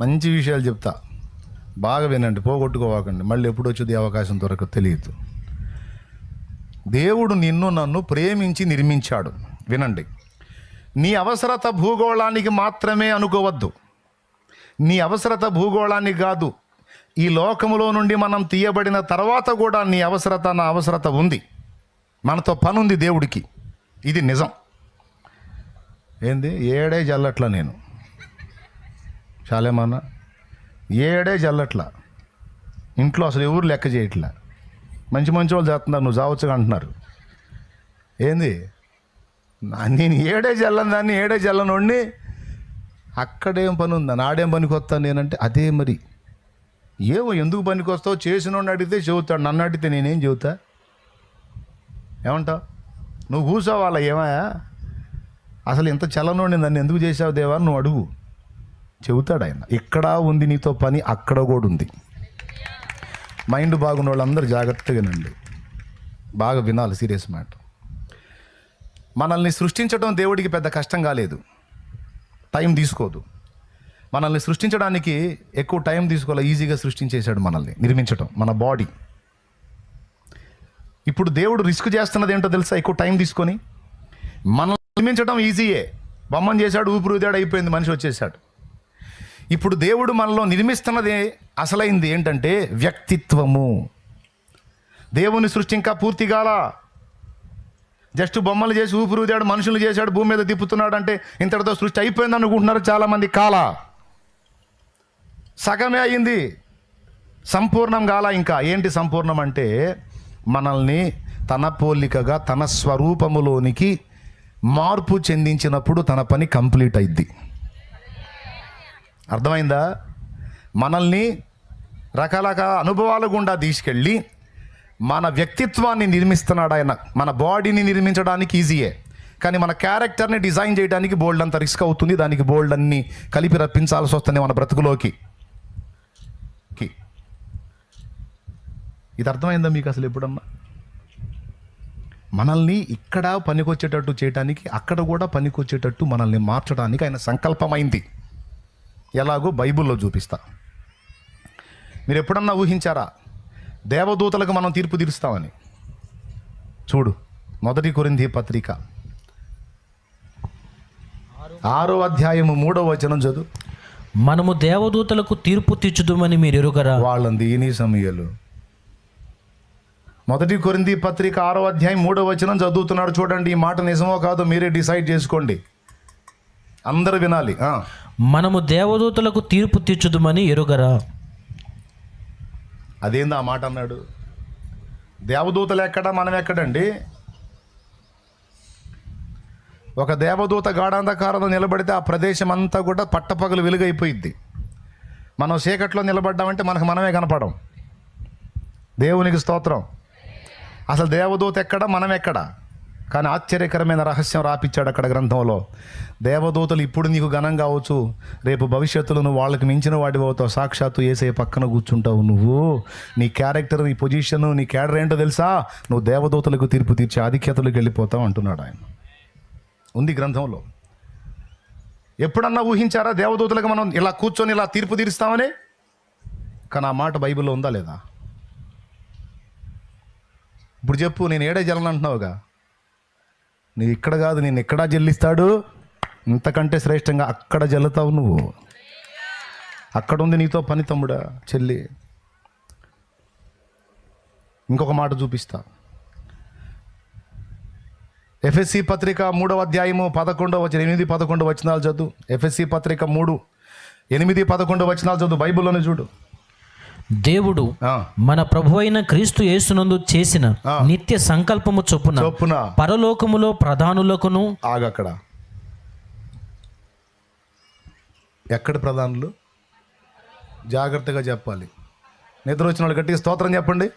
మంచి విషయాలు చెప్తా, బాగా వినండి, పోగొట్టుకోవాకండి. మళ్ళీ ఎప్పుడు వచ్చేది అవకాశం దొరకదు, తెలియదు. దేవుడు నిన్ను నన్ను ప్రేమించి నిర్మించాడు. వినండి, నీ అవసరత భూగోళానికి మాత్రమే అనుకోవద్దు. నీ అవసరత భూగోళానికి కాదు, ఈ లోకములో నుండి మనం తీయబడిన తర్వాత కూడా నీ అవసరత, నా అవసరత ఉంది. మనతో పని ఉంది దేవుడికి. ఇది నిజం. ఏంది ఏడే జల్లట్లా, నేను చాలేమన్నా ఏడే జల్లట్లా. ఇంట్లో అసలు ఎవరు లెక్క చేయట్లా. మంచి మంచి వాళ్ళు చేస్తున్నారు, నువ్వు చావచ్చుగా అంటున్నారు. ఏంది నేను ఏడే జల్లని దాన్ని, ఏడే జల్లనోడిని, అక్కడేం పని ఉందని ఆడేం పనికి వస్తాను నేనంటే అదే. మరి ఏమో ఎందుకు పనికి వస్తావు, చేసినోడిని అడిగితే చెబుతాడు, నన్ను అడిగితే నేనేం చెబుతా? ఏమంటావు? నువ్వు కూర్చోవాలా? ఏమయ్యా అసలు ఇంత చల్లనోడిని నన్ను ఎందుకు చేసావు దేవా నువ్వు అడుగు, చెబుతాడు ఆయన. ఇక్కడ ఉంది నీతో పని, అక్కడ కూడా ఉంది. మైండ్ బాగున్న వాళ్ళందరూ జాగ్రత్తగా వినండి, బాగా వినాలి, సీరియస్ మ్యాటర్. మనల్ని సృష్టించడం దేవుడికి పెద్ద కష్టం కాలేదు, టైం తీసుకోదు. మనల్ని సృష్టించడానికి ఎక్కువ టైం తీసుకోవాలి, ఈజీగా సృష్టించేశాడు మనల్ని నిర్మించడం, మన బాడీ. ఇప్పుడు దేవుడు రిస్క్ చేస్తున్నది ఏంటో తెలుసా? ఎక్కువ టైం తీసుకొని మనల్ని నిర్మించడం ఈజీయే. బొమ్మను చేశాడు, ఊపిరిదాడు, అయిపోయింది, మనిషి వచ్చేసాడు. ఇప్పుడు దేవుడు మనలో నిర్మిస్తున్నది అసలైంది ఏంటంటే వ్యక్తిత్వము. దేవుని సృష్టి ఇంకా పూర్తి కాల. జస్ట్ బొమ్మలు చేసి ఊపిరిదాడు, మనుషులు చేశాడు, భూమి మీద తిప్పుతున్నాడు అంటే ఇంతటితో సృష్టి అయిపోయింది అనుకుంటున్నారు చాలామంది. కాల సగమే అయింది, సంపూర్ణం కాల. ఇంకా ఏంటి సంపూర్ణం అంటే మనల్ని తన పోలికగా తన స్వరూపములోనికి మార్పు చెందించినప్పుడు తన పని కంప్లీట్ అయింది. అర్థమైందా? మనల్ని రకరకాల అనుభవాల గుండా తీసుకెళ్ళి మన వ్యక్తిత్వాన్ని నిర్మిస్తున్నాడు ఆయన. మన బాడీని నిర్మించడానికి ఈజీయే, కానీ మన క్యారెక్టర్ని డిజైన్ చేయడానికి బోల్డ్ అంత రిస్క్ అవుతుంది. దానికి బోల్డ్ అన్ని కలిపి రప్పించాల్సి వస్తుంది మన బ్రతుకులోకి. ఇది అర్థమైందా మీకు అసలు ఎప్పుడన్నా? మనల్ని ఇక్కడ పనికొచ్చేటట్టు చేయడానికి, అక్కడ కూడా పనికొచ్చేటట్టు మనల్ని మార్చడానికి ఆయన సంకల్పమైంది. ఎలాగో బైబిల్లో చూపిస్తా. మీరు ఎప్పుడన్నా ఊహించారా దేవదూతలకు మనం తీర్పు తీరుస్తామని? చూడు, 1 కొరింథీ పత్రిక 6వ అధ్యాయము 3వ వచనం చదువు. మనము దేవదూతలకు తీర్పు తీర్చుదుమని మీరు ఎరుగరా? వాళ్ళంది ఈ సమయాలు 1 కొరింథీ పత్రిక 6వ అధ్యాయం 3వ వచనం చదువుతున్నాడు. చూడండి, ఈ మాట నిజమో కాదో మీరే డిసైడ్ చేసుకోండి, అందరూ వినాలి. మనము దేవదూతలకు తీర్పు తీర్చుదుమని ఎరుగరా? అదేంది ఆ మాట అన్నాడు? దేవదూతలు ఎక్కడ, మనం ఎక్కడండి? ఒక దేవదూత గాఢాంధకారంలో నిలబడితే ఆ ప్రదేశం అంతా కూడా పట్టపగలు వెలుగైపోయిద్ది. మనం చీకట్లో నిలబడ్డామంటే మనకు మనమే కనపడం. దేవునికి స్తోత్రం. అసలు దేవదూత ఎక్కడ, మనం ఎక్కడ? కానీ ఆశ్చర్యకరమైన రహస్యం రాపిచ్చాడు అక్కడ గ్రంథంలో. దేవదూతలు ఇప్పుడు నీకు ఘనం కావచ్చు, రేపు భవిష్యత్తులో నువ్వు వాళ్ళకి మించిన వాడి అవుతావు. సాక్షాత్తు యేసయ్య పక్కన కూర్చుంటావు. నువ్వు నీ క్యారెక్టర్, నీ పొజిషన్, నీ క్యాడర్ ఏంటో తెలుసా? నువ్వు దేవదూతలకు తీర్పు తీర్చే ఆధిక్యతలకు వెళ్ళిపోతావు అంటున్నాడు ఆయన. ఉంది గ్రంథంలో. ఎప్పుడన్నా ఊహించారా దేవదూతలకు మనం ఇలా కూర్చొని ఇలా తీర్పు తీరుస్తామని? కానీ ఆ మాట బైబిల్లో ఉందా లేదా? ఇప్పుడు చెప్పు, నేను ఏడే జల్లను అంటున్నావుగా, నువ్వు ఇక్కడ కాదు, నేను ఎక్కడా జల్లిస్తాడు, ఇంతకంటే శ్రేష్టంగా అక్కడ జల్లుతావు నువ్వు. అక్కడ ఉంది నీతో పని తమ్ముడా, చెల్లి. ఇంకొక మాట చూపిస్తా. ఎఫెసీ పత్రిక 3వ అధ్యాయము 8-11 వచనాలు చదువు. ఎఫెసీ పత్రిక 3:8-11 వచనాలు చదువు, బైబిల్లోనే చూడు. దేవుడు మన ప్రభువైన క్రీస్తు యేసునందు చేసిన నిత్య సంకల్పము చొప్పున పరలోకములో ప్రధానులకును. ఆగక్కడ, ఎక్కడ ప్రధానులు? జాగ్రత్తగా చెప్పాలి. నిద్ర వచ్చిన వాళ్ళు గట్టిగా స్తోత్రం చెప్పండి.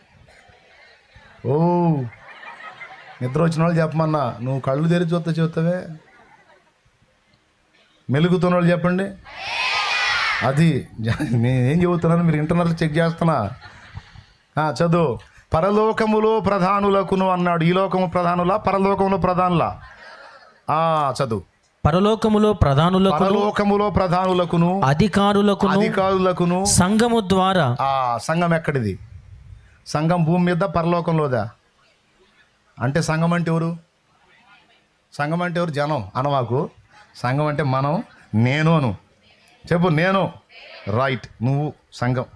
ఓ, నిద్ర వచ్చిన వాళ్ళు చెప్పమన్నా, నువ్వు కళ్ళు తెరిచి చెబుతావే. మెలుగుతున్న వాళ్ళు చెప్పండి. అది నేనేం చెబుతున్నాను, మీరు ఇంటర్నల్ చెక్ చేస్తున్నా. చదువు. పరలోకములో ప్రధానులకును అన్నాడు. ఈ లోకము ప్రధానులా, పరలోకములో ప్రధానులా? చదువు. పరలోకములో ప్రధానులకును అధికారులకును సంఘము ద్వారా. ఆ సంఘం ఎక్కడిది? సంఘం భూమి మీద, పరలోకంలోదా? అంటే సంఘం అంటే ఎవరు? సంఘం అంటే ఎవరు? జనం అనవాకు. సంఘం అంటే మనం, నేను అను. చెప్పు, నేను. రైట్, నువ్వు సంఘం,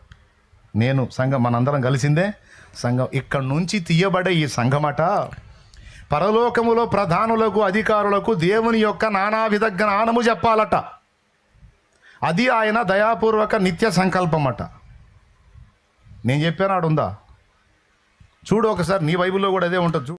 నేను సంఘం, మనందరం కలిసిందే సంఘం. ఇక్కడ నుంచి తీయబడే ఈ సంఘమట పరలోకములో ప్రధానులకు అధికారులకు దేవుని యొక్క నానావిధ జ్ఞానము చెప్పాలట. అది ఆయన దయాపూర్వక నిత్య సంకల్పం అట. నేను చెప్పాను, ఆడుందా? చూడు ఒకసారి, నీ బైబిల్లో కూడా అదే ఉంటుంది.